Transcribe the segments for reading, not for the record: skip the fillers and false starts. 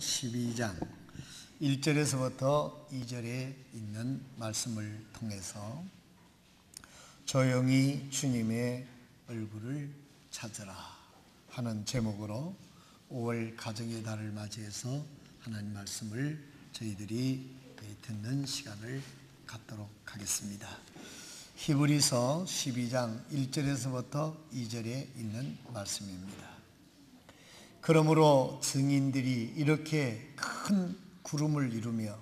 12장 1절에서부터 2절에 있는 말씀을 통해서 조용히 주님의 얼굴을 찾으라 하는 제목으로 5월 가정의 달을 맞이해서 하나님 말씀을 저희들이 듣는 시간을 갖도록 하겠습니다. 히브리서 12장 1절에서부터 2절에 있는 말씀입니다. 그러므로 증인들이 이렇게 큰 구름을 이루며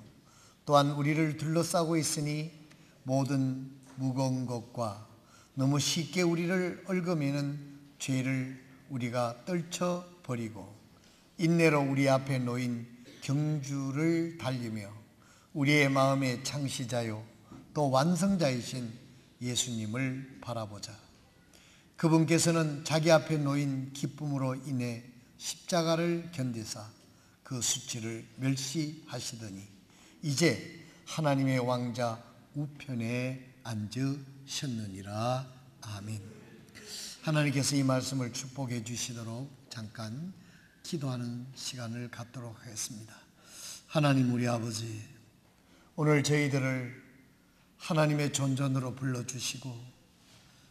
또한 우리를 둘러싸고 있으니 모든 무거운 것과 너무 쉽게 우리를 얽어매는 죄를 우리가 떨쳐버리고 인내로 우리 앞에 놓인 경주를 달리며 우리의 마음의 창시자요 또 완성자이신 예수님을 바라보자. 그분께서는 자기 앞에 놓인 기쁨으로 인해 십자가를 견디사 그 수치를 멸시하시더니 이제 하나님의 왕자 우편에 앉으셨느니라. 아멘. 하나님께서 이 말씀을 축복해 주시도록 잠깐 기도하는 시간을 갖도록 하겠습니다. 하나님 우리 아버지, 오늘 저희들을 하나님의 존전으로 불러주시고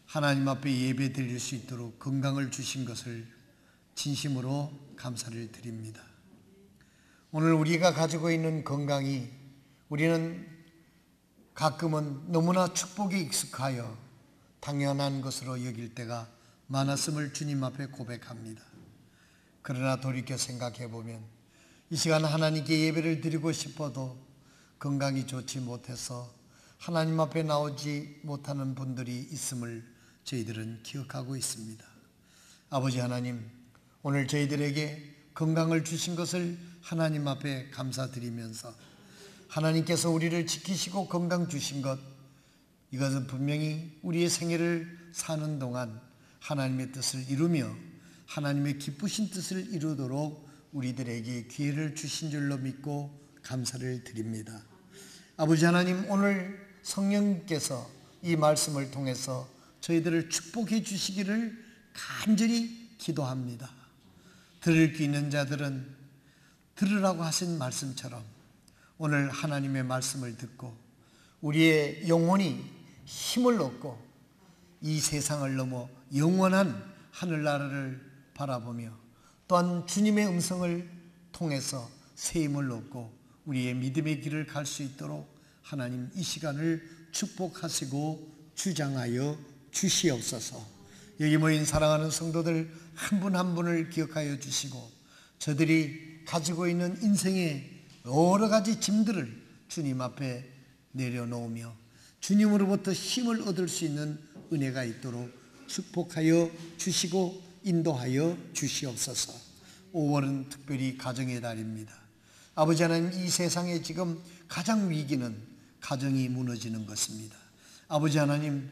하나님 앞에 예배 드릴 수 있도록 건강을 주신 것을 진심으로 감사를 드립니다. 오늘 우리가 가지고 있는 건강이 우리는 가끔은 너무나 축복에 익숙하여 당연한 것으로 여길 때가 많았음을 주님 앞에 고백합니다. 그러나 돌이켜 생각해 보면 이 시간 하나님께 예배를 드리고 싶어도 건강이 좋지 못해서 하나님 앞에 나오지 못하는 분들이 있음을 저희들은 기억하고 있습니다. 아버지 하나님, 오늘 저희들에게 건강을 주신 것을 하나님 앞에 감사드리면서 하나님께서 우리를 지키시고 건강 주신 것, 이것은 분명히 우리의 생애를 사는 동안 하나님의 뜻을 이루며 하나님의 기쁘신 뜻을 이루도록 우리들에게 기회를 주신 줄로 믿고 감사를 드립니다. 아버지 하나님, 오늘 성령께서 이 말씀을 통해서 저희들을 축복해 주시기를 간절히 기도합니다. 들을 귀 있는 자들은 들으라고 하신 말씀처럼 오늘 하나님의 말씀을 듣고 우리의 영혼이 힘을 얻고 이 세상을 넘어 영원한 하늘나라를 바라보며 또한 주님의 음성을 통해서 새 힘을 얻고 우리의 믿음의 길을 갈 수 있도록 하나님 이 시간을 축복하시고 주장하여 주시옵소서. 여기 모인 사랑하는 성도들 한 분 한 분을 기억하여 주시고 저들이 가지고 있는 인생의 여러 가지 짐들을 주님 앞에 내려놓으며 주님으로부터 힘을 얻을 수 있는 은혜가 있도록 축복하여 주시고 인도하여 주시옵소서. 5월은 특별히 가정의 달입니다. 아버지 하나님, 이 세상에 지금 가장 위기는 가정이 무너지는 것입니다. 아버지 하나님,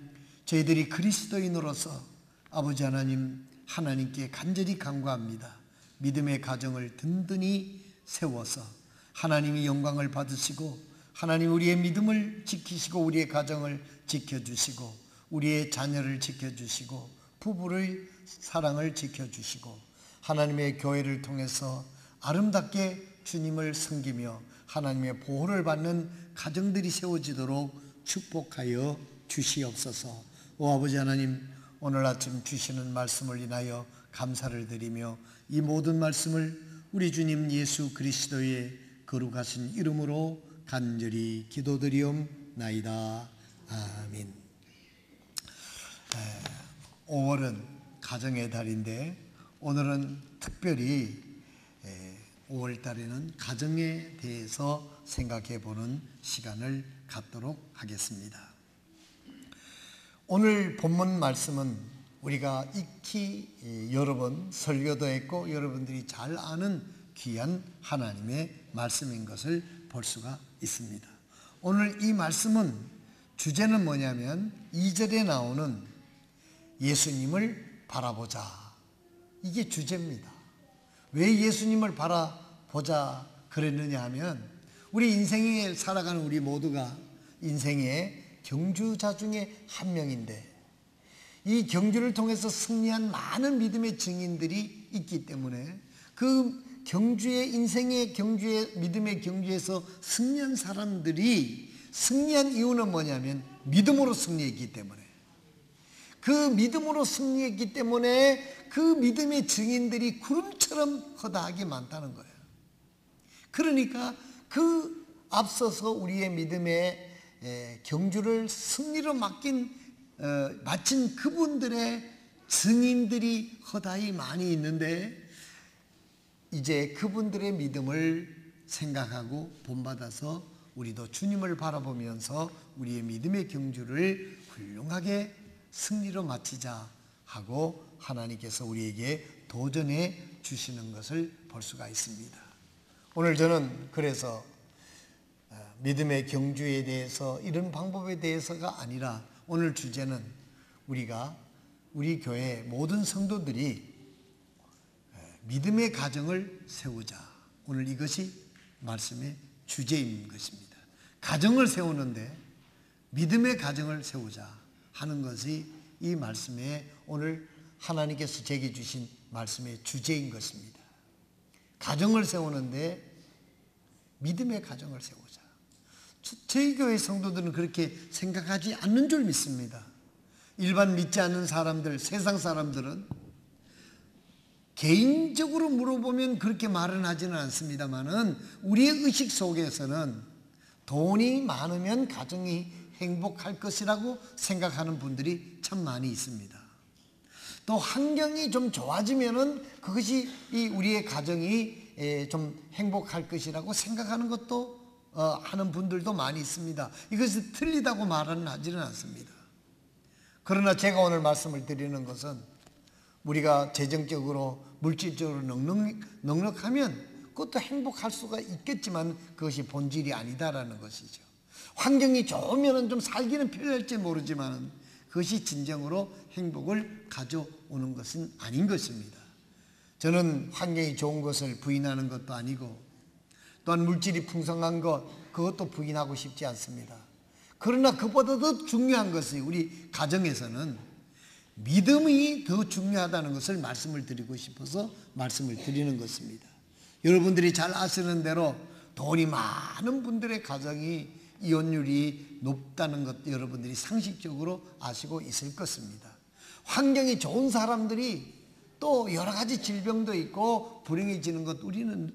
저희들이 그리스도인으로서 아버지 하나님, 하나님께 간절히 간구합니다. 믿음의 가정을 든든히 세워서 하나님이 영광을 받으시고 하나님 우리의 믿음을 지키시고 우리의 가정을 지켜주시고 우리의 자녀를 지켜주시고 부부의 사랑을 지켜주시고 하나님의 교회를 통해서 아름답게 주님을 섬기며 하나님의 보호를 받는 가정들이 세워지도록 축복하여 주시옵소서. 오 아버지 하나님, 오늘 아침 주시는 말씀을 인하여 감사를 드리며 이 모든 말씀을 우리 주님 예수 그리스도의 거룩하신 이름으로 간절히 기도드리옵나이다. 아멘. 5월은 가정의 달인데 오늘은 특별히 5월 달에는 가정에 대해서 생각해 보는 시간을 갖도록 하겠습니다. 오늘 본문 말씀은 우리가 익히 여러 번 설교도 했고 여러분들이 잘 아는 귀한 하나님의 말씀인 것을 볼 수가 있습니다. 오늘 이 말씀은 주제는 뭐냐면 2절에 나오는 예수님을 바라보자, 이게 주제입니다. 왜 예수님을 바라보자 그랬느냐 하면 우리 인생에 살아가는 우리 모두가 인생의 경주자 중에 한 명인데 이 경주를 통해서 승리한 많은 믿음의 증인들이 있기 때문에 그 경주의 인생의 경주의 믿음의 경주에서 승리한 사람들이 승리한 이유는 뭐냐면 믿음으로 승리했기 때문에, 그 믿음으로 승리했기 때문에 그 믿음의 증인들이 구름처럼 허다하게 많다는 거예요. 그러니까 그 앞서서 우리의 믿음의 경주를 승리로 마친 그분들의 증인들이 허다히 많이 있는데, 이제 그분들의 믿음을 생각하고 본받아서 우리도 주님을 바라보면서 우리의 믿음의 경주를 훌륭하게 승리로 마치자 하고 하나님께서 우리에게 도전해 주시는 것을 볼 수가 있습니다. 오늘 저는 그래서 믿음의 경주에 대해서 이런 방법에 대해서가 아니라, 오늘 주제는 우리 교회 모든 성도들이 믿음의 가정을 세우자. 오늘 이것이 말씀의 주제인 것입니다. 가정을 세우는데 믿음의 가정을 세우자 하는 것이 이 말씀에 오늘 하나님께서 제게 주신 말씀의 주제인 것입니다. 가정을 세우는데 믿음의 가정을 세우자. 저희 교회 성도들은 그렇게 생각하지 않는 줄 믿습니다. 일반 믿지 않는 사람들, 세상 사람들은 개인적으로 물어보면 그렇게 말은 하지는 않습니다만은, 우리의 의식 속에서는 돈이 많으면 가정이 행복할 것이라고 생각하는 분들이 참 많이 있습니다. 또 환경이 좀 좋아지면은 그것이 우리의 가정이 좀 행복할 것이라고 생각하는 것도 하는 분들도 많이 있습니다. 이것이 틀리다고 말은 하지는 않습니다. 그러나 제가 오늘 말씀을 드리는 것은, 우리가 재정적으로 물질적으로 넉넉하면 그것도 행복할 수가 있겠지만 그것이 본질이 아니다라는 것이죠. 환경이 좋으면 좀 살기는 편할지 모르지만 그것이 진정으로 행복을 가져오는 것은 아닌 것입니다. 저는 환경이 좋은 것을 부인하는 것도 아니고, 또한 물질이 풍성한 그것도 부인하고 싶지 않습니다. 그러나 그보다 더 중요한 것이, 우리 가정에서는 믿음이 더 중요하다는 것을 말씀을 드리고 싶어서 말씀을 드리는 것입니다. 여러분들이 잘 아시는 대로 돈이 많은 분들의 가정이 이혼율이 높다는 것 여러분들이 상식적으로 아시고 있을 것입니다. 환경이 좋은 사람들이 또 여러 가지 질병도 있고 불행해지는 것, 우리는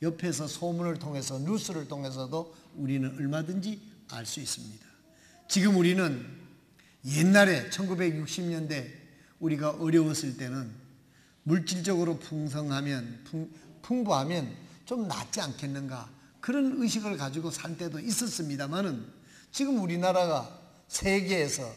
옆에서 소문을 통해서, 뉴스를 통해서도 우리는 얼마든지 알 수 있습니다. 지금 우리는 옛날에 1960년대 우리가 어려웠을 때는 물질적으로 풍부하면 좀 낫지 않겠는가, 그런 의식을 가지고 산 때도 있었습니다만은, 지금 우리나라가 세계에서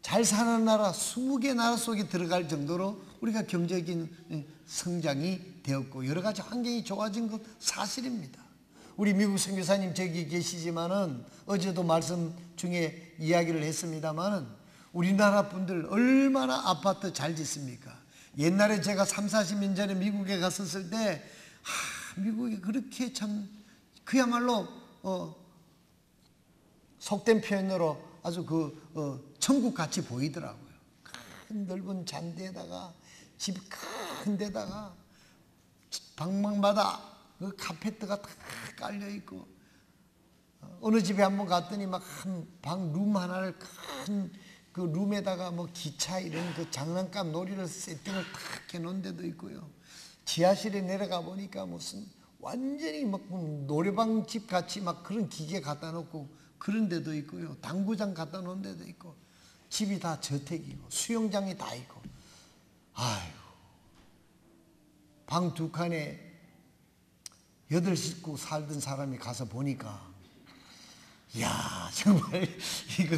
잘 사는 나라 20개 나라 속에 들어갈 정도로 우리가 경제적인 성장이 되었고 여러 가지 환경이 좋아진 것 사실입니다. 우리 미국 선교사님 저기 계시지만은 어제도 말씀 중에 이야기를 했습니다만은, 우리나라 분들 얼마나 아파트 잘 짓습니까? 옛날에 제가 30-40년 전에 미국에 갔었을 때 미국이 그렇게 참 그야말로 속된 표현으로 아주 천국같이 보이더라고요. 큰 넓은 잔디에다가, 집 큰 데다가 방망마다 그 카페트가 다 깔려 있고, 어느 집에 한번 갔더니 막 한 방 룸 하나를 큰 그 룸에다가 뭐 기차 이런 그 장난감 놀이를 세팅을 탁 해놓은 데도 있고요. 지하실에 내려가 보니까 무슨 완전히 막 노래방 집 같이 막 그런 기계 갖다 놓고 그런 데도 있고요. 당구장 갖다 놓은 데도 있고, 집이 다 저택이고 수영장이 다 있고, 아이고, 방 2칸에 8식구 살던 사람이 가서 보니까, 야, 정말 이거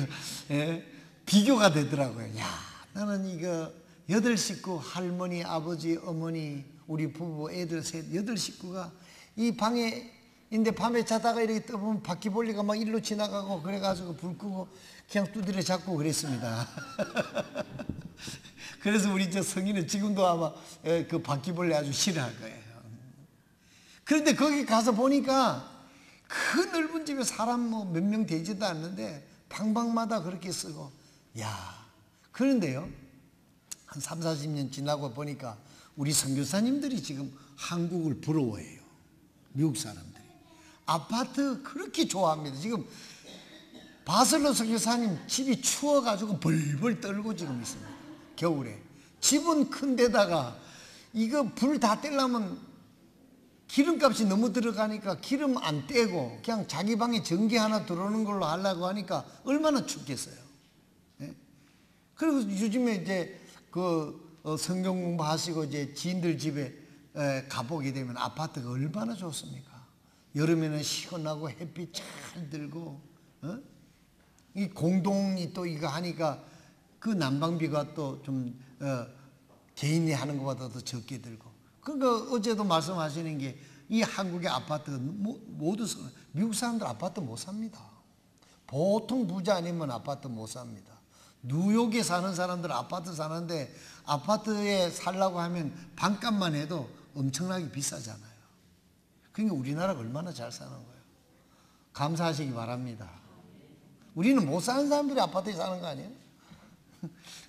비교가 되더라고요. 야, 나는 이거 8식구, 할머니, 아버지, 어머니, 우리 부부, 애들 셋, 8식구가 이 방에 있는데, 밤에 자다가 이렇게 떠보면 바퀴벌레가 막 일로 지나가고 그래가지고 불 끄고 그냥 두드려 잡고 그랬습니다. 그래서 우리 저 성인은 지금도 아마 그 바퀴벌레 아주 싫어할 거예요. 그런데 거기 가서 보니까 그 넓은 집에 사람 뭐 몇 명 되지도 않는데 방방마다 그렇게 쓰고, 야, 그런데요, 한 30-40년 지나고 보니까 우리 선교사님들이 지금 한국을 부러워해요. 미국 사람들이. 아파트 그렇게 좋아합니다. 지금 바슬로 선교사님 집이 추워가지고 벌벌 떨고 지금 있습니다. 겨울에. 집은 큰 데다가 이거 불 다 떼려면 기름값이 너무 들어가니까 기름 안 떼고 그냥 자기 방에 전기 하나 들어오는 걸로 하려고 하니까 얼마나 춥겠어요. 예? 그리고 요즘에 이제 성경 공부하시고 이제 지인들 집에 가보게 되면 아파트가 얼마나 좋습니까? 여름에는 시원하고 햇빛 잘 들고, 이 공동이 또 이거 하니까 그 난방비가 또 좀 개인이 하는 것보다 더 적게 들고. 그러니까 어제도 말씀하시는 게 이 한국의 아파트가 모두 미국 사람들 아파트 못 삽니다. 보통 부자 아니면 아파트 못 삽니다. 뉴욕에 사는 사람들 아파트 사는데 아파트에 살려고 하면 반값만 해도 엄청나게 비싸잖아요. 그러니까 우리나라가 얼마나 잘 사는 거예요. 감사하시기 바랍니다. 우리는 못 사는 사람들이 아파트에 사는 거 아니에요?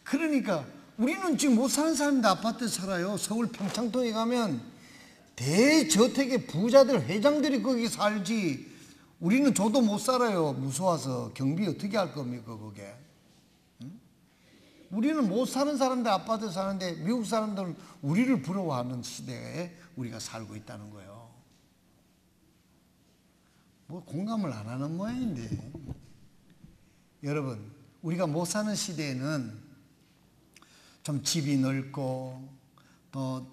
그러니까 우리는 지금 못 사는 사람인데 아파트에 살아요. 서울 평창동에 가면 대저택의 부자들 회장들이 거기 살지 우리는 저도 못 살아요. 무서워서. 경비 어떻게 할 겁니까 그게? 우리는 못 사는 사람들 아파트에 사는데 미국 사람들은 우리를 부러워하는 시대에 우리가 살고 있다는 거예요. 뭐 공감을 안 하는 모양인데. 여러분, 우리가 못 사는 시대에는 좀 집이 넓고 또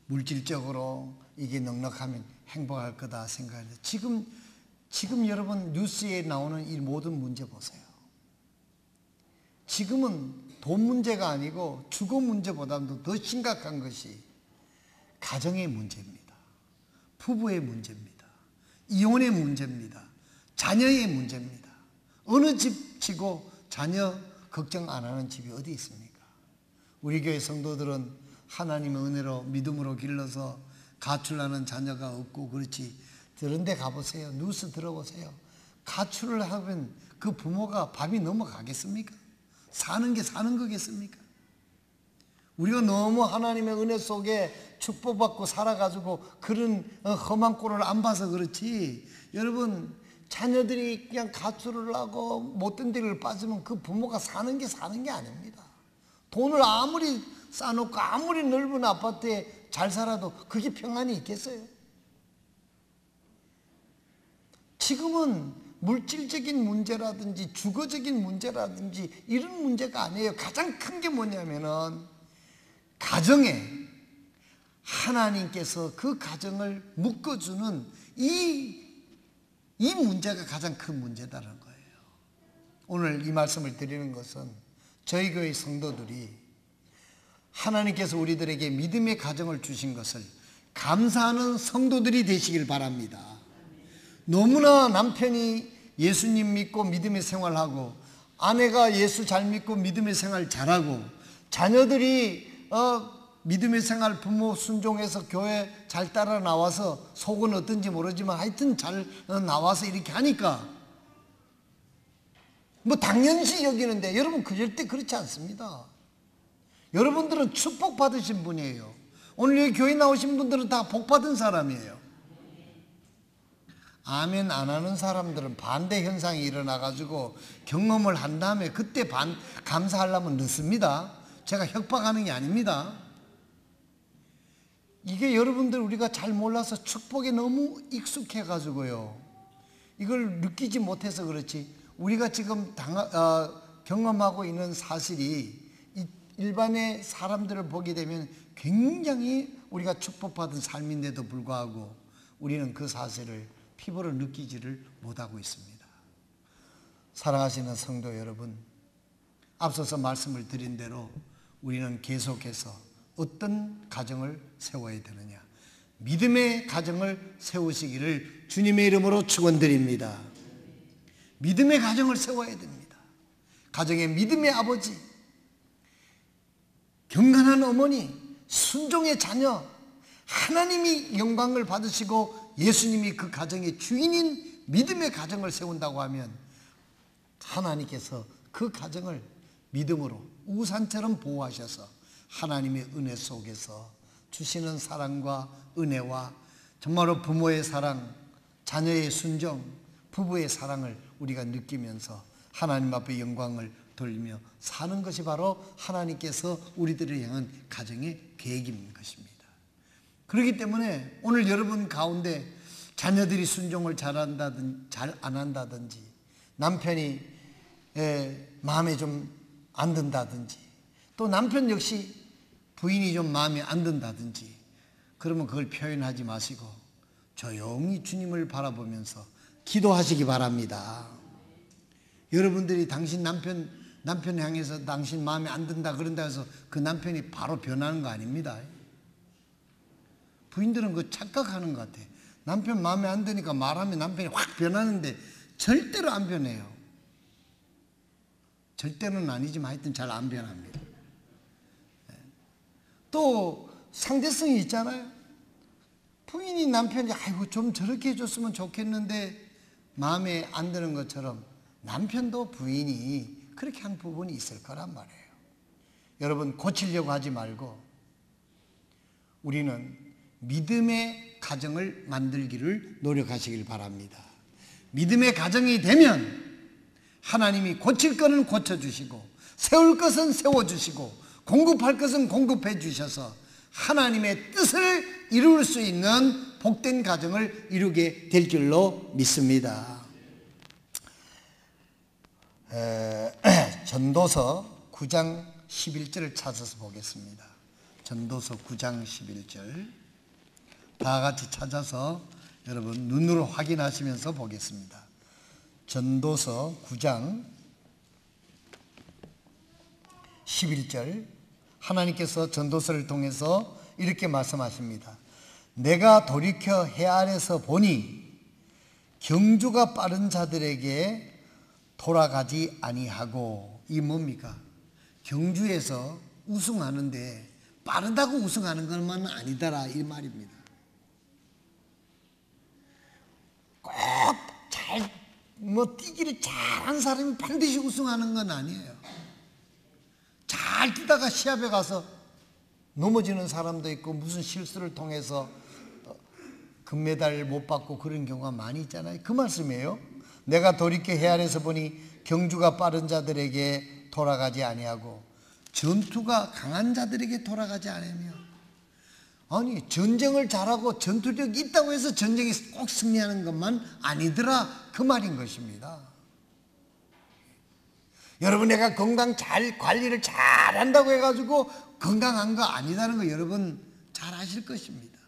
물질적으로 이게 넉넉하면 행복할 거다 생각하는데 지금 여러분 뉴스에 나오는 이 모든 문제 보세요. 지금은 돈 문제가 아니고 주거 문제보다도 더 심각한 것이 가정의 문제입니다. 부부의 문제입니다. 이혼의 문제입니다. 자녀의 문제입니다. 어느 집 치고 자녀 걱정 안 하는 집이 어디 있습니까? 우리 교회 성도들은 하나님의 은혜로 믿음으로 길러서 가출하는 자녀가 없고 그렇지. 그런 데 가보세요. 뉴스 들어보세요. 가출을 하면 그 부모가 밥이 넘어가겠습니까? 사는 게 사는 거겠습니까? 우리가 너무 하나님의 은혜 속에 축복받고 살아가지고 그런 험한 꼴을 안 봐서 그렇지. 여러분, 자녀들이 그냥 가출을 하고 못된 데를 빠지면 그 부모가 사는 게 아닙니다. 돈을 아무리 쌓아놓고 아무리 넓은 아파트에 잘 살아도 그게 평안이 있겠어요? 지금은 물질적인 문제라든지 주거적인 문제라든지 이런 문제가 아니에요. 가장 큰 게 뭐냐면은 가정에 하나님께서 그 가정을 묶어주는 이 문제가 가장 큰 문제다는 거예요. 오늘 이 말씀을 드리는 것은 저희 교회 성도들이 하나님께서 우리들에게 믿음의 가정을 주신 것을 감사하는 성도들이 되시길 바랍니다. 너무나 남편이 예수님 믿고 믿음의 생활하고 아내가 예수 잘 믿고 믿음의 생활 잘하고 자녀들이 믿음의 생활 부모 순종해서 교회 잘 따라 나와서 속은 어떤지 모르지만 하여튼 잘 나와서 이렇게 하니까 뭐 당연시 여기는데 여러분 그 절대 그렇지 않습니다. 여러분들은 축복 받으신 분이에요. 오늘 여기 교회 나오신 분들은 다 복 받은 사람이에요. 아멘 안 하는 사람들은 반대 현상이 일어나가지고 경험을 한 다음에 그때 감사하려면 늦습니다. 제가 협박하는 게 아닙니다. 이게 여러분들 우리가 잘 몰라서 축복에 너무 익숙해가지고요. 이걸 느끼지 못해서 그렇지. 우리가 지금 경험하고 있는 사실이 일반의 사람들을 보게 되면 굉장히 우리가 축복받은 삶인데도 불구하고 우리는 그 사실을 피부로 느끼지를 못하고 있습니다. 사랑하시는 성도 여러분, 앞서서 말씀을 드린 대로 우리는 계속해서 어떤 가정을 세워야 되느냐, 믿음의 가정을 세우시기를 주님의 이름으로 축원드립니다. 믿음의 가정을 세워야 됩니다. 가정의 믿음의 아버지, 경건한 어머니, 순종의 자녀, 하나님이 영광을 받으시고 예수님이 그 가정의 주인인 믿음의 가정을 세운다고 하면 하나님께서 그 가정을 믿음으로 우산처럼 보호하셔서 하나님의 은혜 속에서 주시는 사랑과 은혜와 정말로 부모의 사랑, 자녀의 순종, 부부의 사랑을 우리가 느끼면서 하나님 앞에 영광을 돌리며 사는 것이 바로 하나님께서 우리들을 향한 가정의 계획인 것입니다. 그렇기 때문에 오늘 여러분 가운데 자녀들이 순종을 잘한다든지 잘 안 한다든지, 남편이 마음에 좀 안 든다든지, 또 남편 역시 부인이 좀 마음에 안 든다든지, 그러면 그걸 표현하지 마시고 조용히 주님을 바라보면서 기도하시기 바랍니다. 여러분들이 당신 남편 향해서 당신 마음에 안 든다 그런다 해서 그 남편이 바로 변하는 거 아닙니다. 부인들은 그거 착각하는 것 같아요. 남편 마음에 안 드니까 말하면 남편이 확 변하는데 절대로 안 변해요. 절대는 아니지만 하여튼 잘 안 변합니다. 또 상대성이 있잖아요. 부인이 남편이 아이고 좀 저렇게 해줬으면 좋겠는데 마음에 안 드는 것처럼 남편도 부인이 그렇게 한 부분이 있을 거란 말이에요. 여러분, 고치려고 하지 말고 우리는 믿음의 가정을 만들기를 노력하시길 바랍니다. 믿음의 가정이 되면 하나님이 고칠 것은 고쳐주시고 세울 것은 세워주시고 공급할 것은 공급해 주셔서 하나님의 뜻을 이룰 수 있는 복된 가정을 이루게 될 줄로 믿습니다. 전도서 9장 11절을 찾아서 보겠습니다. 전도서 9장 11절 다 같이 찾아서 여러분 눈으로 확인하시면서 보겠습니다. 전도서 9장 11절 하나님께서 전도서를 통해서 이렇게 말씀하십니다. 내가 돌이켜 해 아래서 보니 경주가 빠른 자들에게 돌아가지 아니하고, 이 뭡니까? 경주에서 우승하는데 빠르다고 우승하는 것만 아니더라 이 말입니다. 꼭 뛰기를 잘한 사람이 반드시 우승하는 건 아니에요. 잘 뛰다가 시합에 가서 넘어지는 사람도 있고 무슨 실수를 통해서 금메달 못 받고 그런 경우가 많이 있잖아요. 그 말씀이에요. 내가 돌이켜 해 아래서 보니 경주가 빠른 자들에게 돌아가지 아니하고 전투가 강한 자들에게 돌아가지 아니하며, 아니 전쟁을 잘하고 전투력이 있다고 해서 전쟁에 꼭 승리하는 것만 아니더라 그 말인 것입니다. 여러분, 내가 건강 잘 관리를 잘한다고 해가지고 건강한 거 아니다는 거 여러분 잘 아실 것입니다.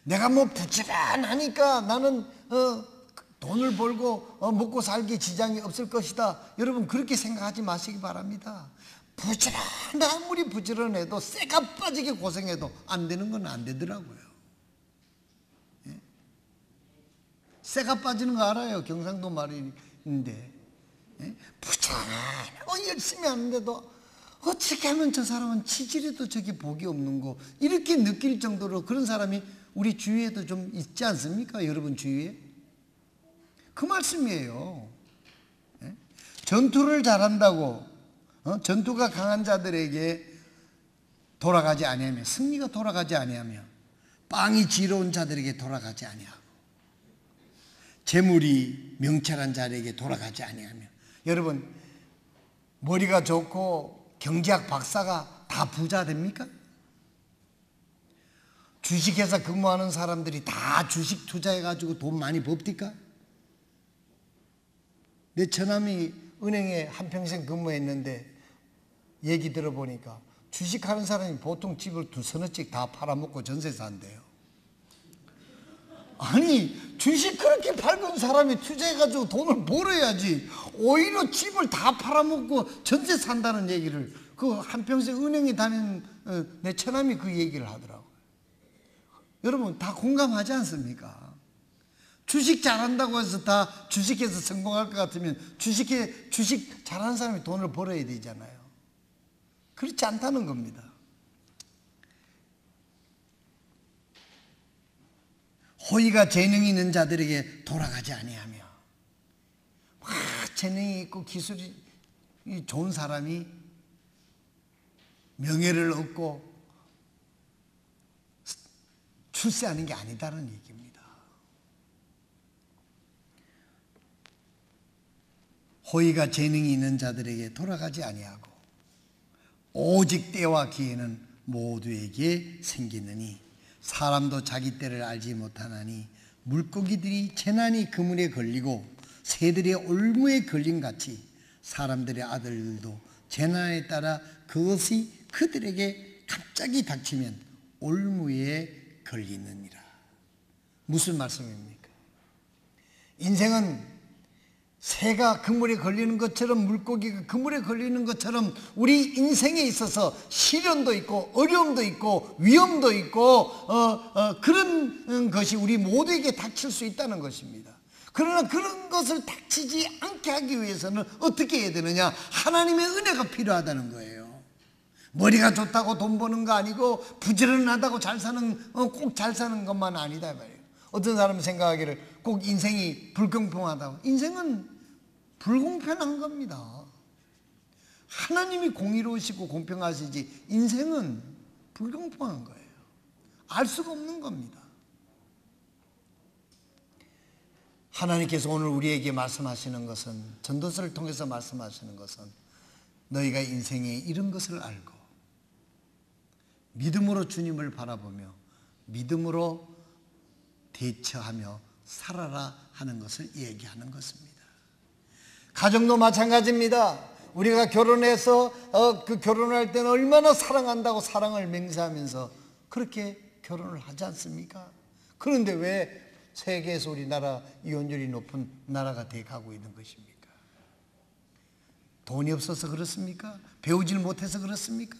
내가 뭐 부지런하니까 나는 돈을 벌고 먹고 살기 지장이 없을 것이다, 여러분 그렇게 생각하지 마시기 바랍니다. 아무리 부지런해도 쇠가 빠지게 고생해도 안 되는 건 안 되더라고요. 쇠가 빠지는 거 알아요? 경상도 말인데 부지런하고 열심히 하는데도 어떻게 하면 저 사람은 치질해도 저게 복이 없는 거, 이렇게 느낄 정도로 그런 사람이 우리 주위에도 좀 있지 않습니까? 여러분 주위에 그 말씀이에요. 전투를 잘한다고 전투가 강한 자들에게 돌아가지 아니하며, 승리가 돌아가지 아니하며, 빵이 지러운 자들에게 돌아가지 아니하고, 재물이 명철한 자에게 돌아가지 아니하며. 여러분, 머리가 좋고 경제학 박사가 다 부자 됩니까? 주식회사 근무하는 사람들이 다 주식 투자해가지고 돈 많이 법디까? 내 처남이 은행에 한평생 근무했는데 얘기 들어보니까 주식하는 사람이 보통 집을 2-3채씩 다 팔아먹고 전세 산대요. 아니 주식 그렇게 밝은 사람이 투자해가지고 돈을 벌어야지 오히려 집을 다 팔아먹고 전세 산다는 얘기를 그 한평생 은행에 다니는 내 처남이 그 얘기를 하더라고요. 여러분 다 공감하지 않습니까? 주식 잘한다고 해서 다 주식해서 성공할 것 같으면 주식 잘하는 사람이 돈을 벌어야 되잖아요. 그렇지 않다는 겁니다. 호의가 재능이 있는 자들에게 돌아가지 아니하며, 재능이 있고 기술이 좋은 사람이 명예를 얻고 출세하는 게 아니다는 얘기입니다. 호의가 재능이 있는 자들에게 돌아가지 아니하고 오직 때와 기회는 모두에게 생기느니 사람도 자기 때를 알지 못하나니 물고기들이 재난이 그물에 걸리고 새들의 올무에 걸린 같이 사람들의 아들들도 재난에 따라 그것이 그들에게 갑자기 닥치면 올무에 걸리느니라. 무슨 말씀입니까? 인생은 새가 그물에 걸리는 것처럼 물고기가 그물에 걸리는 것처럼 우리 인생에 있어서 시련도 있고 어려움도 있고 위험도 있고 그런 것이 우리 모두에게 닥칠 수 있다는 것입니다. 그러나 그런 것을 닥치지 않게 하기 위해서는 어떻게 해야 되느냐? 하나님의 은혜가 필요하다는 거예요. 머리가 좋다고 돈 버는 거 아니고 부지런하다고 잘 사는 꼭 잘 사는 것만 아니다 말이에요. 어떤 사람은 생각하기를 꼭 인생이 불공평하다고. 인생은 불공평한 겁니다. 하나님이 공의로우시고 공평하시지 인생은 불공평한 거예요. 알 수가 없는 겁니다. 하나님께서 오늘 우리에게 말씀하시는 것은, 전도서를 통해서 말씀하시는 것은 너희가 인생에 이런 것을 알고 믿음으로 주님을 바라보며 믿음으로 대처하며 살아라 하는 것을 얘기하는 것입니다. 가정도 마찬가지입니다. 우리가 결혼해서 그 결혼할 때는 얼마나 사랑한다고 사랑을 맹세하면서 그렇게 결혼을 하지 않습니까? 그런데 왜 세계에서 우리나라 이혼율이 높은 나라가 돼 가고 있는 것입니까? 돈이 없어서 그렇습니까? 배우질 못해서 그렇습니까?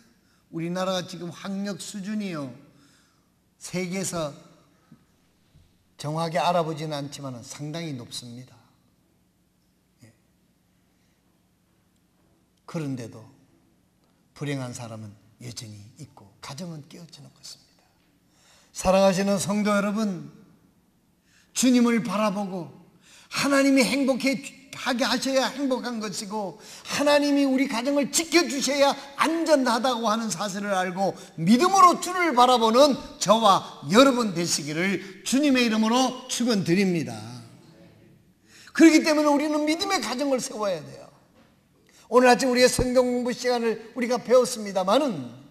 우리나라가 지금 학력 수준이요, 세계에서 정확히 알아보지는 않지만 상당히 높습니다. 그런데도 불행한 사람은 여전히 있고 가정은 깨어지는 것입니다. 사랑하시는 성도 여러분, 주님을 바라보고 하나님이 행복하게 하셔야 행복한 것이고 하나님이 우리 가정을 지켜주셔야 안전하다고 하는 사실을 알고 믿음으로 주를 바라보는 저와 여러분 되시기를 주님의 이름으로 축원드립니다. 그렇기 때문에 우리는 믿음의 가정을 세워야 돼요. 오늘 아침 우리의 성경 공부 시간을 우리가 배웠습니다마는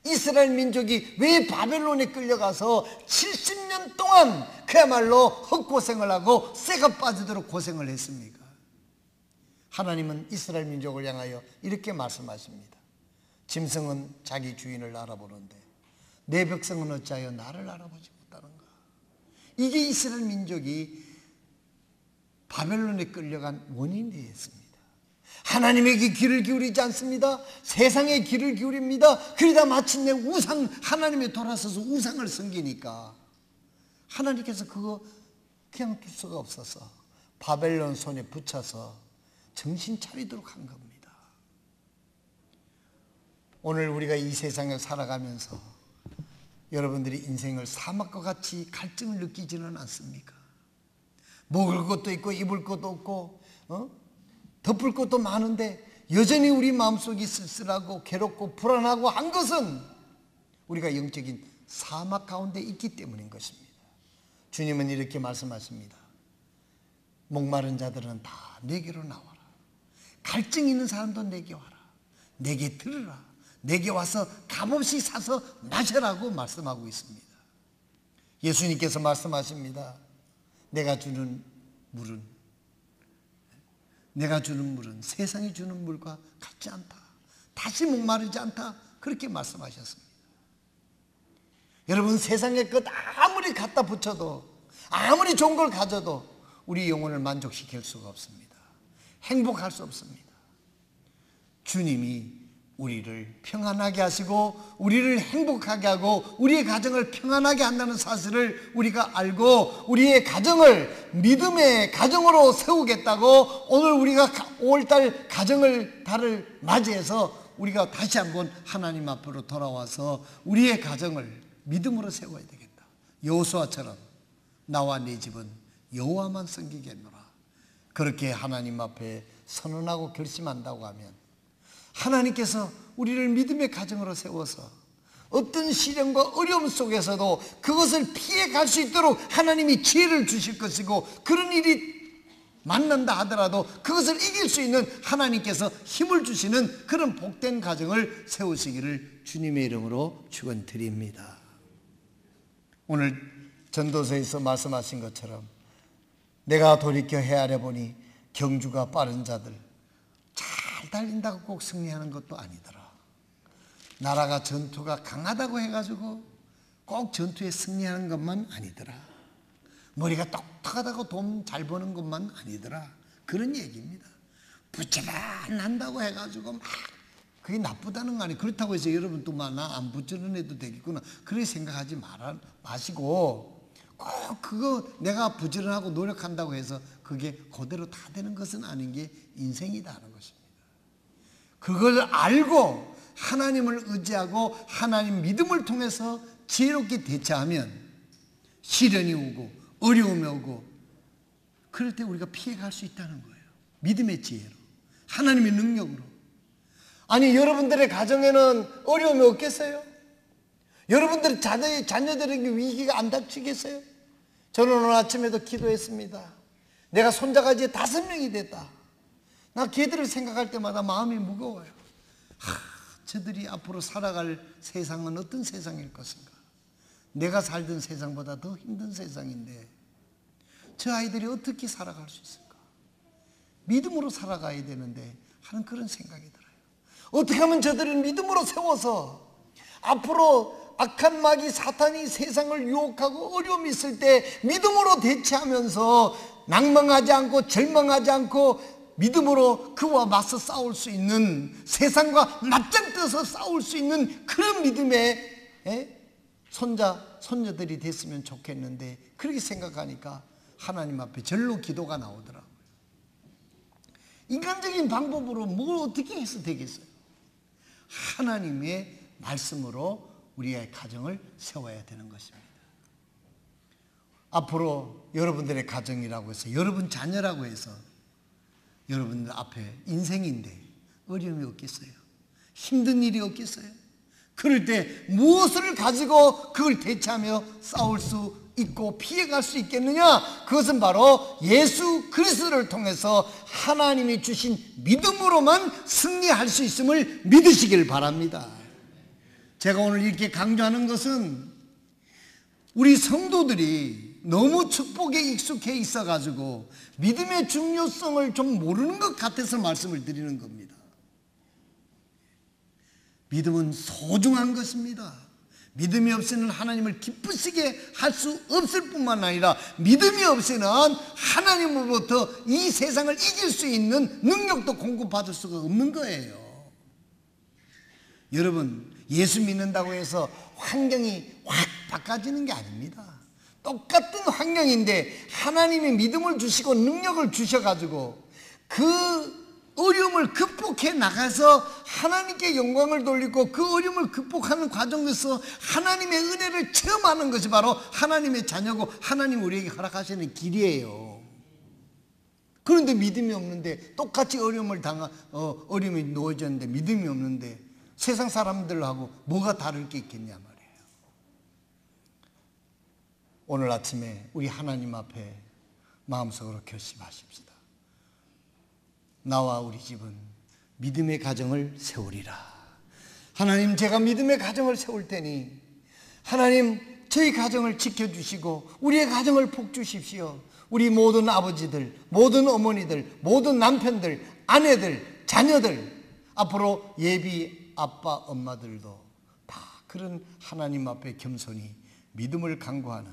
이스라엘 민족이 왜 바벨론에 끌려가서 70년 동안 그야말로 헛고생을 하고 쇠가 빠지도록 고생을 했습니까? 하나님은 이스라엘 민족을 향하여 이렇게 말씀하십니다. 짐승은 자기 주인을 알아보는데 내 백성은 어찌하여 나를 알아보지 못하는가? 이게 이스라엘 민족이 바벨론에 끌려간 원인이 되었습니다. 하나님에게 귀를 기울이지 않습니다. 세상에 귀를 기울입니다. 그러다 마침내 우상, 하나님에 돌아서서 우상을 섬기니까 하나님께서 그거 그냥 둘 수가 없어서 바벨론 손에 붙여서 정신 차리도록 한 겁니다. 오늘 우리가 이 세상을 살아가면서 여러분들이 인생을 사막과 같이 갈증을 느끼지는 않습니까? 먹을 것도 있고 입을 것도 없고 덮을 것도 많은데 여전히 우리 마음속이 쓸쓸하고 괴롭고 불안하고 한 것은 우리가 영적인 사막 가운데 있기 때문인 것입니다. 주님은 이렇게 말씀하십니다. 목마른 자들은 다 내게로 나와라. 갈증 있는 사람도 내게 와라. 내게 들으라. 내게 와서 값없이 사서 마셔라고 말씀하고 있습니다. 예수님께서 말씀하십니다. 내가 주는 물은 세상이 주는 물과 같지 않다. 다시 목마르지 않다. 그렇게 말씀하셨습니다. 여러분, 세상의 것 아무리 갖다 붙여도 아무리 좋은 걸 가져도 우리 영혼을 만족시킬 수가 없습니다. 행복할 수 없습니다. 주님이 우리를 평안하게 하시고 우리를 행복하게 하고 우리의 가정을 평안하게 한다는 사실을 우리가 알고 우리의 가정을 믿음의 가정으로 세우겠다고 오늘 우리가 5월달 가정을 달을 맞이해서 우리가 다시 한번 하나님 앞으로 돌아와서 우리의 가정을 믿음으로 세워야 되겠다. 여호수아처럼 나와 네 집은 여호와만 섬기겠노라. 그렇게 하나님 앞에 선언하고 결심한다고 하면 하나님께서 우리를 믿음의 가정으로 세워서 어떤 시련과 어려움 속에서도 그것을 피해 갈 수 있도록 하나님이 지혜를 주실 것이고, 그런 일이 만난다 하더라도 그것을 이길 수 있는 하나님께서 힘을 주시는 그런 복된 가정을 세우시기를 주님의 이름으로 축원드립니다. 오늘 전도서에서 말씀하신 것처럼 내가 돌이켜 헤아려 보니 경주가 빠른 자들 잘 달린다고 꼭 승리하는 것도 아니더라. 나라가 전투가 강하다고 해가지고 꼭 전투에 승리하는 것만 아니더라. 머리가 똑똑하다고 돈 잘 버는 것만 아니더라. 그런 얘기입니다. 부지런한다고 해가지고 막 그게 나쁘다는 거 아니에요. 그렇다고 해서 여러분 또 나 안 부지런해도 되겠구나 그렇게 생각하지 마시고, 꼭 그거 내가 부지런하고 노력한다고 해서 그게 그대로 다 되는 것은 아닌 게 인생이다 하는 것입니다. 그걸 알고 하나님을 의지하고 하나님 믿음을 통해서 지혜롭게 대처하면 시련이 오고 어려움이 오고 그럴 때 우리가 피해갈 수 있다는 거예요. 믿음의 지혜로, 하나님의 능력으로. 아니, 여러분들의 가정에는 어려움이 없겠어요? 여러분들의 자녀들에게 위기가 안 닥치겠어요? 저는 오늘 아침에도 기도했습니다. 내가 손자가 이제 5명이 됐다. 나 걔들을 생각할 때마다 마음이 무거워요. 저들이 앞으로 살아갈 세상은 어떤 세상일 것인가? 내가 살던 세상보다 더 힘든 세상인데 저 아이들이 어떻게 살아갈 수 있을까? 믿음으로 살아가야 되는데 하는 그런 생각이 들어요. 어떻게 하면 저들을 믿음으로 세워서 앞으로 악한 마귀 사탄이 세상을 유혹하고 어려움이 있을 때 믿음으로 대처하면서 낭망하지 않고 절망하지 않고 믿음으로 그와 맞서 싸울 수 있는, 세상과 맞짱 떠서 싸울 수 있는 그런 믿음의 손녀들이 됐으면 좋겠는데, 그렇게 생각하니까 하나님 앞에 절로 기도가 나오더라고요. 인간적인 방법으로 뭘 어떻게 해서 되겠어요? 하나님의 말씀으로 우리의 가정을 세워야 되는 것입니다. 앞으로 여러분들의 가정이라고 해서, 여러분 자녀라고 해서 여러분들 앞에 인생인데 어려움이 없겠어요? 힘든 일이 없겠어요? 그럴 때 무엇을 가지고 그걸 대처하며 싸울 수 있고 피해갈 수 있겠느냐? 그것은 바로 예수 그리스도를 통해서 하나님이 주신 믿음으로만 승리할 수 있음을 믿으시길 바랍니다. 제가 오늘 이렇게 강조하는 것은 우리 성도들이 너무 축복에 익숙해 있어가지고 믿음의 중요성을 좀 모르는 것 같아서 말씀을 드리는 겁니다. 믿음은 소중한 것입니다. 믿음이 없이는 하나님을 기쁘시게 할 수 없을 뿐만 아니라 믿음이 없이는 하나님으로부터 이 세상을 이길 수 있는 능력도 공급받을 수가 없는 거예요. 여러분, 예수 믿는다고 해서 환경이 확 바꿔지는 게 아닙니다. 똑같은 환경인데 하나님이 믿음을 주시고 능력을 주셔가지고 그 어려움을 극복해 나가서 하나님께 영광을 돌리고 그 어려움을 극복하는 과정에서 하나님의 은혜를 체험하는 것이 바로 하나님의 자녀고 하나님 우리에게 허락하시는 길이에요. 그런데 믿음이 없는데 똑같이 어려움이 놓여졌는데 믿음이 없는데 세상 사람들하고 뭐가 다를 게 있겠냐 말이에요. 오늘 아침에 우리 하나님 앞에 마음속으로 결심하십시다. 나와 우리 집은 믿음의 가정을 세우리라. 하나님, 제가 믿음의 가정을 세울 테니 하나님 저희 가정을 지켜주시고 우리의 가정을 복주십시오. 우리 모든 아버지들, 모든 어머니들, 모든 남편들, 아내들, 자녀들, 앞으로 예비 아빠 엄마들도 다 그런 하나님 앞에 겸손히 믿음을 강구하는,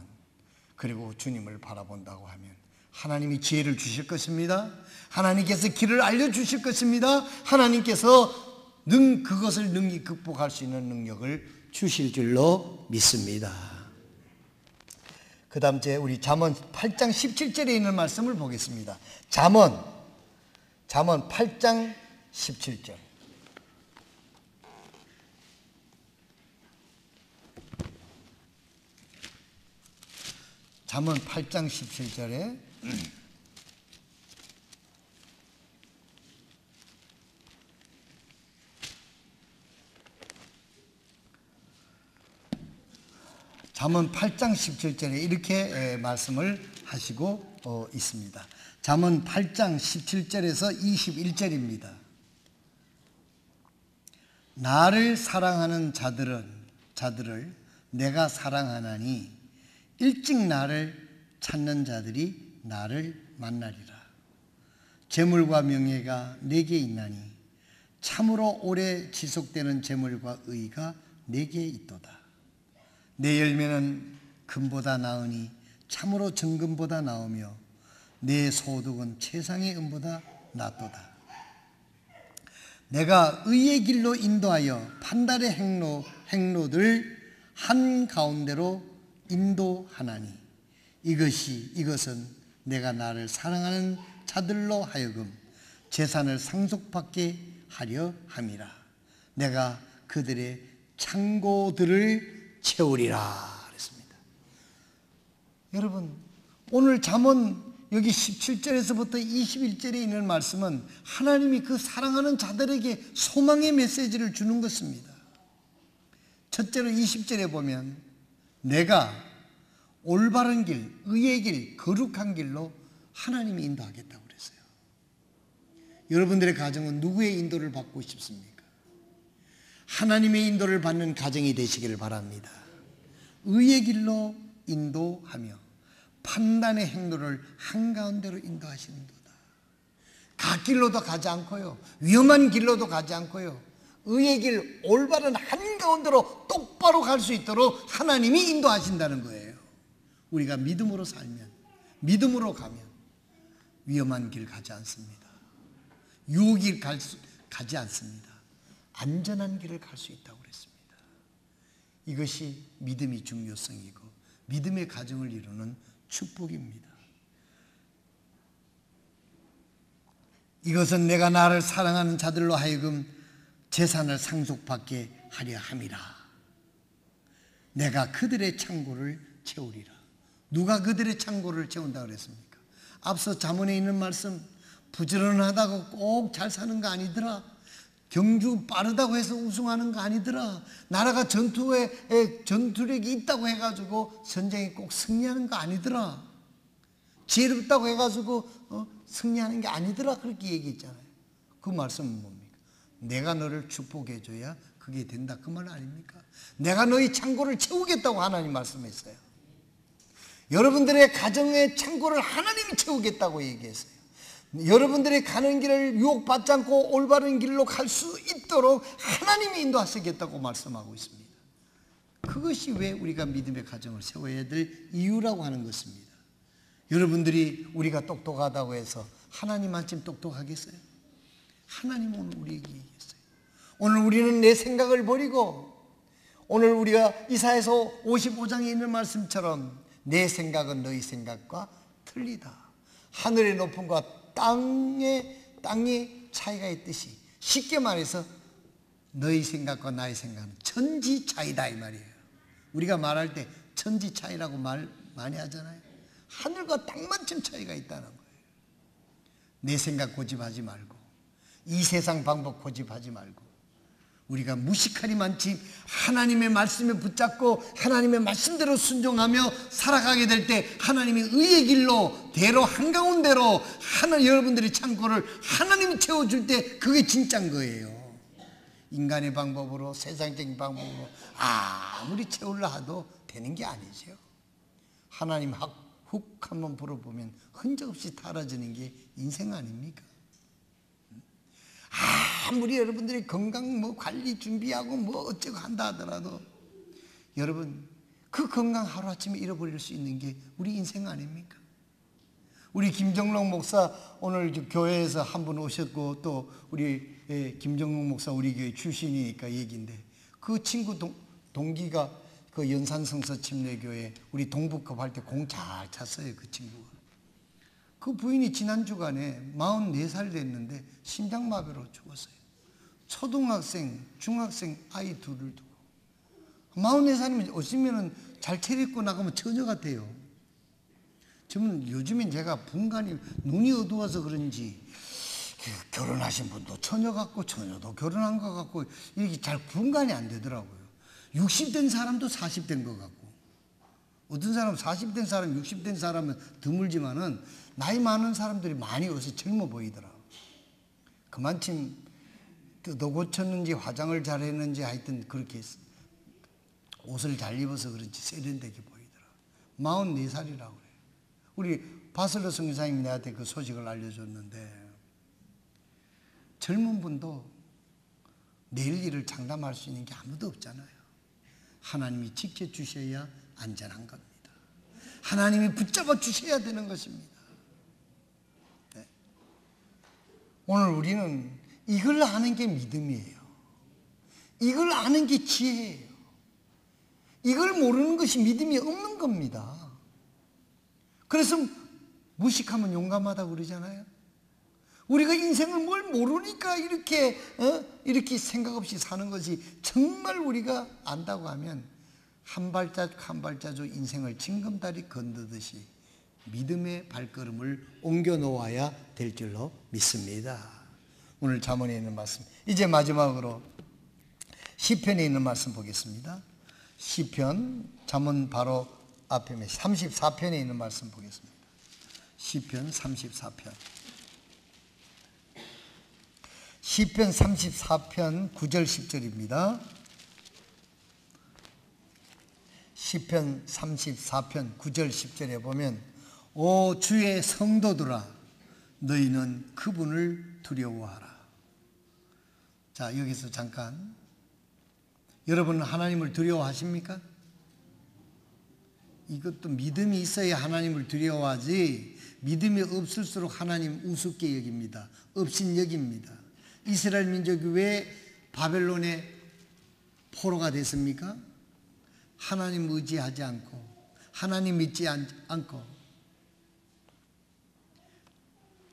그리고 주님을 바라본다고 하면 하나님이 지혜를 주실 것입니다. 하나님께서 길을 알려주실 것입니다. 하나님께서 그것을 능히 극복할 수 있는 능력을 주실 줄로 믿습니다. 그 다음 제 우리 잠언 8장 17절에 있는 말씀을 보겠습니다. 잠언 8장 17절. 잠언 8장 17절에 잠언 8장 17절에 이렇게 말씀을 하시고 있습니다. 잠언 8장 17절에서 21절입니다. 나를 사랑하는 자들을 내가 사랑하나니 일찍 나를 찾는 자들이 나를 만나리라. 재물과 명예가 내게 있나니 참으로 오래 지속되는 재물과 의가 내게 있도다. 내 열매는 금보다 나으니 참으로 정금보다 나으며 내 소득은 최상의 은보다 낫도다. 내가 의의 길로 인도하여 판단의 행로들 한가운데로 인도하나니 이것은 내가 나를 사랑하는 자들로 하여금 재산을 상속받게 하려 함이라. 내가 그들의 창고들을 채우리라 그랬습니다. 여러분, 오늘 잠언 여기 17절에서부터 21절에 있는 말씀은 하나님이 그 사랑하는 자들에게 소망의 메시지를 주는 것입니다. 첫째로 20절에 보면 내가 올바른 길, 의의 길, 거룩한 길로 하나님이 인도하겠다고 그랬어요. 여러분들의 가정은 누구의 인도를 받고 싶습니까? 하나님의 인도를 받는 가정이 되시기를 바랍니다. 의의 길로 인도하며 판단의 행로를 한가운데로 인도하시는도다. 갓길로도 가지 않고요, 위험한 길로도 가지 않고요, 의의 길, 올바른 한가운데로 똑바로 갈 수 있도록 하나님이 인도하신다는 거예요. 우리가 믿음으로 살면, 믿음으로 가면 위험한 길 가지 않습니다. 유혹이 가지 않습니다. 안전한 길을 갈 수 있다고 그랬습니다. 이것이 믿음의 중요성이고 믿음의 가정을 이루는 축복입니다. 이것은 내가 나를 사랑하는 자들로 하여금 재산을 상속받게 하려 함이라. 내가 그들의 창고를 채우리라. 누가 그들의 창고를 채운다고 그랬습니까? 앞서 잠언에 있는 말씀, 부지런하다고 꼭 잘 사는 거 아니더라. 경주 빠르다고 해서 우승하는 거 아니더라. 나라가 전투력이 있다고 해가지고 전쟁에 꼭 승리하는 거 아니더라. 지혜롭다고 해가지고 승리하는 게 아니더라. 그렇게 얘기했잖아요. 그 말씀은 뭡니까? 내가 너를 축복해줘야 그게 된다, 그 말 아닙니까? 내가 너희 창고를 채우겠다고 하나님 말씀했어요. 여러분들의 가정의 창고를 하나님이 채우겠다고 얘기했어요. 여러분들이 가는 길을 유혹받지 않고 올바른 길로 갈 수 있도록 하나님이 인도하시겠다고 말씀하고 있습니다. 그것이 왜 우리가 믿음의 가정을 세워야 될 이유라고 하는 것입니다. 여러분들이 우리가 똑똑하다고 해서 하나님만큼 똑똑하겠어요? 하나님은 오늘 우리에게 얘기했어요. 오늘 우리는 내 생각을 버리고, 오늘 우리가 이사야서 55장에 있는 말씀처럼 내 생각은 너희 생각과 틀리다. 하늘의 높음과 땅의 차이가 있듯이, 쉽게 말해서 너희 생각과 나의 생각은 천지 차이다 이 말이에요. 우리가 말할 때 천지 차이라고 말 많이 하잖아요. 하늘과 땅만큼 차이가 있다는 거예요. 내 생각 고집하지 말고, 이 세상 방법 고집하지 말고, 우리가 무식하리만치 하나님의 말씀에 붙잡고 하나님의 말씀대로 순종하며 살아가게 될 때 하나님이 의의 길로 대로 한가운데로 여러분들의 창고를 하나님이 채워줄 때 그게 진짜인 거예요. 인간의 방법으로, 세상적인 방법으로 아무리 채우려 해도 되는 게 아니죠. 하나님 훅 한번 불어보면 흔적 없이 사라지는 게 인생 아닙니까? 아무리 여러분들이 건강 관리 준비하고 어쩌고 한다 하더라도 여러분, 그 건강 하루아침에 잃어버릴 수 있는 게 우리 인생 아닙니까? 우리 김정록 목사 오늘 교회에서 한 분 오셨고, 또 우리 김정록 목사 우리 교회 출신이니까 얘기인데, 그 친구 동기가 그 연산성서 침례교회 우리 동북컵 할 때 공 잘 찼어요. 그 친구가. 그 부인이 지난 주간에 44살 됐는데 심장마비로 죽었어요. 초등학생, 중학생 아이 둘을 두고. 44살이면 어쩌면 잘 차려입고 나가면 처녀 같아요. 저는 요즘엔 제가 분간이 눈이 어두워서 그런지 결혼하신 분도 처녀 같고 처녀도 결혼한 것 같고 이렇게 잘 분간이 안 되더라고요. 60된 사람도 40된 것 같고. 어떤 사람은 40 된 사람, 60 된 사람은 드물지만은 나이 많은 사람들이 많이 요새 젊어 보이더라고. 그만큼 더 고쳤는지 화장을 잘했는지 하여튼 그렇게 옷을 잘 입어서 그런지 세련되게 보이더라고. 44살이라고 그래요. 우리 바슬러 선교사님이 나한테 그 소식을 알려줬는데 젊은 분도 내일 일을 장담할 수 있는 게 아무도 없잖아요. 하나님이 지켜주셔야 안전한 겁니다. 하나님이 붙잡아 주셔야 되는 것입니다. 네. 오늘 우리는 이걸 아는 게 믿음이에요. 이걸 아는 게 지혜예요. 이걸 모르는 것이 믿음이 없는 겁니다. 그래서 무식하면 용감하다고 그러잖아요. 우리가 인생을 뭘 모르니까 이렇게 생각 없이 사는 것이, 정말 우리가 안다고 하면 한 발자국 한 발자국 인생을 징검다리 건너듯이 믿음의 발걸음을 옮겨 놓아야 될 줄로 믿습니다. 오늘 잠언에 있는 말씀, 이제 마지막으로 시편에 있는 말씀 보겠습니다. 시편, 잠언 바로 앞에 34편에 있는 말씀 보겠습니다. 시편 34편. 시편 34편 9절 10절입니다. 시편 34편 9절 10절에 보면 오 주의 성도들아 너희는 그분을 두려워하라. 자, 여기서 잠깐, 여러분은 하나님을 두려워하십니까? 이것도 믿음이 있어야 하나님을 두려워하지, 믿음이 없을수록 하나님 우습게 여깁니다. 업신여깁니다. 이스라엘 민족이 왜 바벨론의 포로가 됐습니까? 하나님 의지하지 않고, 하나님 믿지 않고,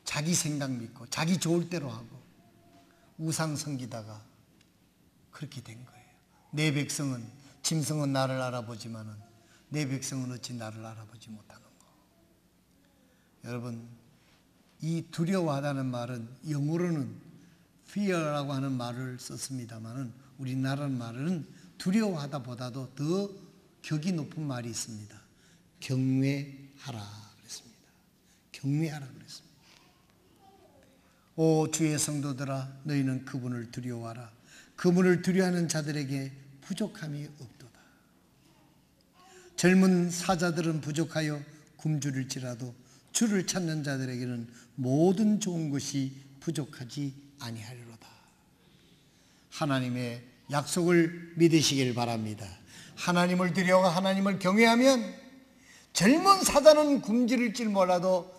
자기 생각 믿고, 자기 좋을 대로 하고, 우상 섬기다가 그렇게 된 거예요. 내 백성은, 짐승은 나를 알아보지만은 내 백성은 어찌 나를 알아보지 못하는 거. 여러분, 이 두려워하다는 말은 영어로는 fear라고 하는 말을 썼습니다만은 우리나라 말은 두려워하다 보다도 더 격이 높은 말이 있습니다. 경외하라 그랬습니다. 경외하라 그랬습니다. 오 주의 성도들아 너희는 그분을 두려워하라. 그분을 두려워하는 자들에게 부족함이 없도다. 젊은 사자들은 부족하여 굶주릴지라도 주를 찾는 자들에게는 모든 좋은 것이 부족하지 아니하리로다. 하나님의 약속을 믿으시길 바랍니다. 하나님을 두려워 하나님을 경외하면 젊은 사자는 굶주릴지 몰라도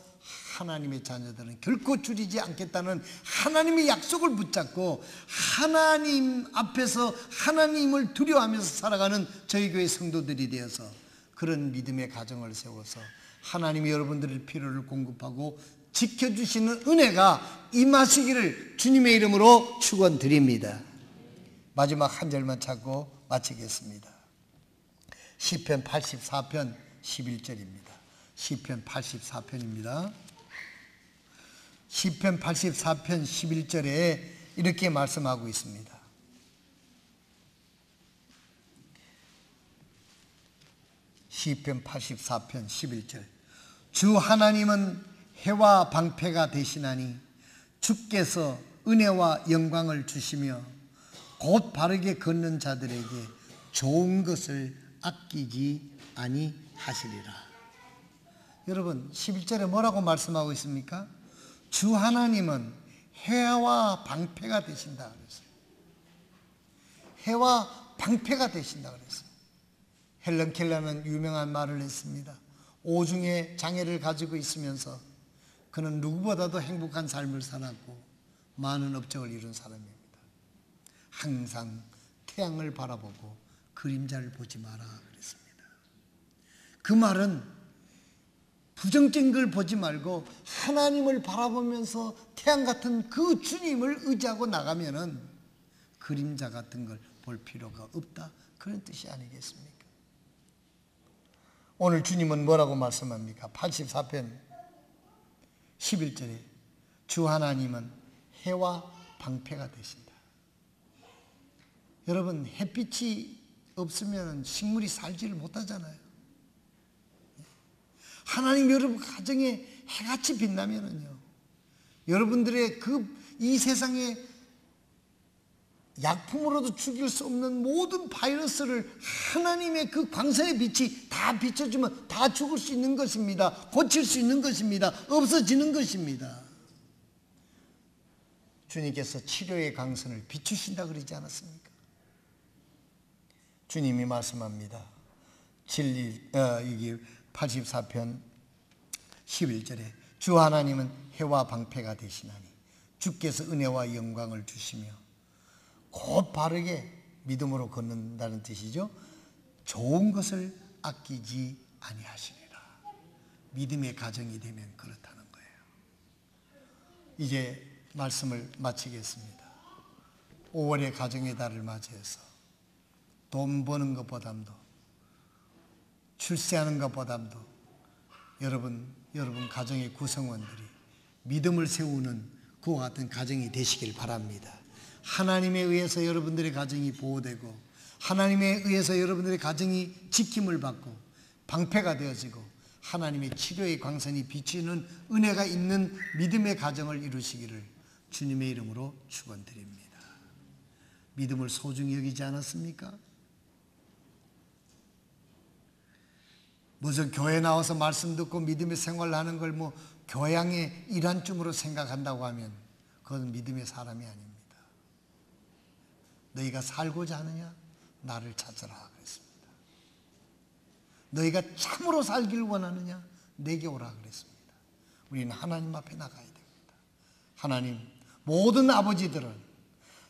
하나님의 자녀들은 결코 줄이지 않겠다는 하나님의 약속을 붙잡고 하나님 앞에서 하나님을 두려워하면서 살아가는 저희 교회 성도들이 되어서 그런 믿음의 가정을 세워서 하나님이 여러분들의 필요를 공급하고 지켜주시는 은혜가 임하시기를 주님의 이름으로 축원드립니다. 마지막 한 절만 찾고 마치겠습니다. 시편 84편 11절입니다. 시편 84편입니다. 시편 84편 11절에 이렇게 말씀하고 있습니다. 시편 84편 11절. 주 하나님은 해와 방패가 되시나니 주께서 은혜와 영광을 주시며 곧 바르게 걷는 자들에게 좋은 것을 아끼지 아니하시리라. 여러분 11절에 뭐라고 말씀하고 있습니까? 주 하나님은 해와 방패가 되신다 그랬어요. 해와 방패가 되신다 그랬어요. 헬런 켈러는 유명한 말을 했습니다. 오중의 장애를 가지고 있으면서 그는 누구보다도 행복한 삶을 살았고 많은 업적을 이룬 사람입니다. 항상 태양을 바라보고 그림자를 보지 마라 그랬습니다. 그 말은 부정적인 걸 보지 말고 하나님을 바라보면서 태양 같은 그 주님을 의지하고 나가면은 그림자 같은 걸 볼 필요가 없다, 그런 뜻이 아니겠습니까? 오늘 주님은 뭐라고 말씀합니까? 84편 11절에 주 하나님은 해와 방패가 되신다. 여러분 햇빛이 없으면 식물이 살지를 못하잖아요. 하나님 여러분 가정에 해같이 빛나면은요, 여러분들의 이 세상에 약품으로도 죽일 수 없는 모든 바이러스를 하나님의 그 광선의 빛이 다 비춰주면 다 죽을 수 있는 것입니다. 고칠 수 있는 것입니다. 없어지는 것입니다. 주님께서 치료의 광선을 비추신다 그러지 않았습니까? 주님이 말씀합니다. 이게 84편 11절에 주 하나님은 해와 방패가 되시나니 주께서 은혜와 영광을 주시며, 곧 바르게 믿음으로 걷는다는 뜻이죠. 좋은 것을 아끼지 아니하시리라. 믿음의 가정이 되면 그렇다는 거예요. 이제 말씀을 마치겠습니다. 5월의 가정의 달을 맞이해서 돈 버는 것보담도, 출세하는 것보담도 여러분 가정의 구성원들이 믿음을 세우는 그와 같은 가정이 되시길 바랍니다. 하나님에 의해서 여러분들의 가정이 보호되고, 하나님에 의해서 여러분들의 가정이 지킴을 받고 방패가 되어지고, 하나님의 치료의 광선이 비치는 은혜가 있는 믿음의 가정을 이루시기를 주님의 이름으로 축원드립니다. 믿음을 소중히 여기지 않았습니까? 무슨 교회 나와서 말씀 듣고 믿음의 생활을 하는 걸 교양의 일환쯤으로 생각한다고 하면 그건 믿음의 사람이 아닙니다. 너희가 살고자 하느냐? 나를 찾으라 그랬습니다. 너희가 참으로 살기를 원하느냐? 내게 오라 그랬습니다. 우리는 하나님 앞에 나가야 됩니다. 하나님, 모든 아버지들은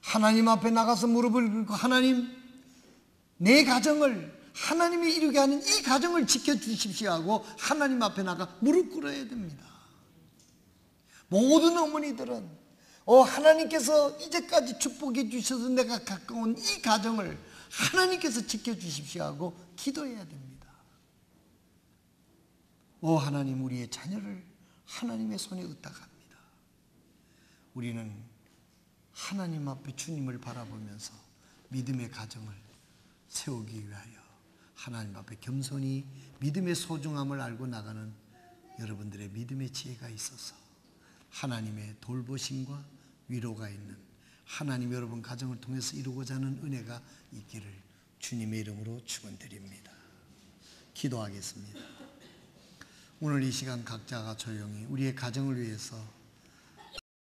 하나님 앞에 나가서 무릎을 꿇고, 하나님, 내 가정을 하나님이 이루게 하는 이 가정을 지켜주십시오 하고 하나님 앞에 나가 무릎 꿇어야 됩니다. 모든 어머니들은 하나님께서 이제까지 축복해 주셔서 내가 가까운 이 가정을 하나님께서 지켜주십시오 하고 기도해야 됩니다. 하나님, 우리의 자녀를 하나님의 손에 의탁합니다. 우리는 하나님 앞에 주님을 바라보면서 믿음의 가정을 세우기 위하여 하나님 앞에 겸손히 믿음의 소중함을 알고 나가는 여러분들의 믿음의 지혜가 있어서 하나님의 돌보심과 위로가 있는 하나님 여러분 가정을 통해서 이루고자 하는 은혜가 있기를 주님의 이름으로 축원드립니다. 기도하겠습니다. 오늘 이 시간 각자가 조용히 우리의 가정을 위해서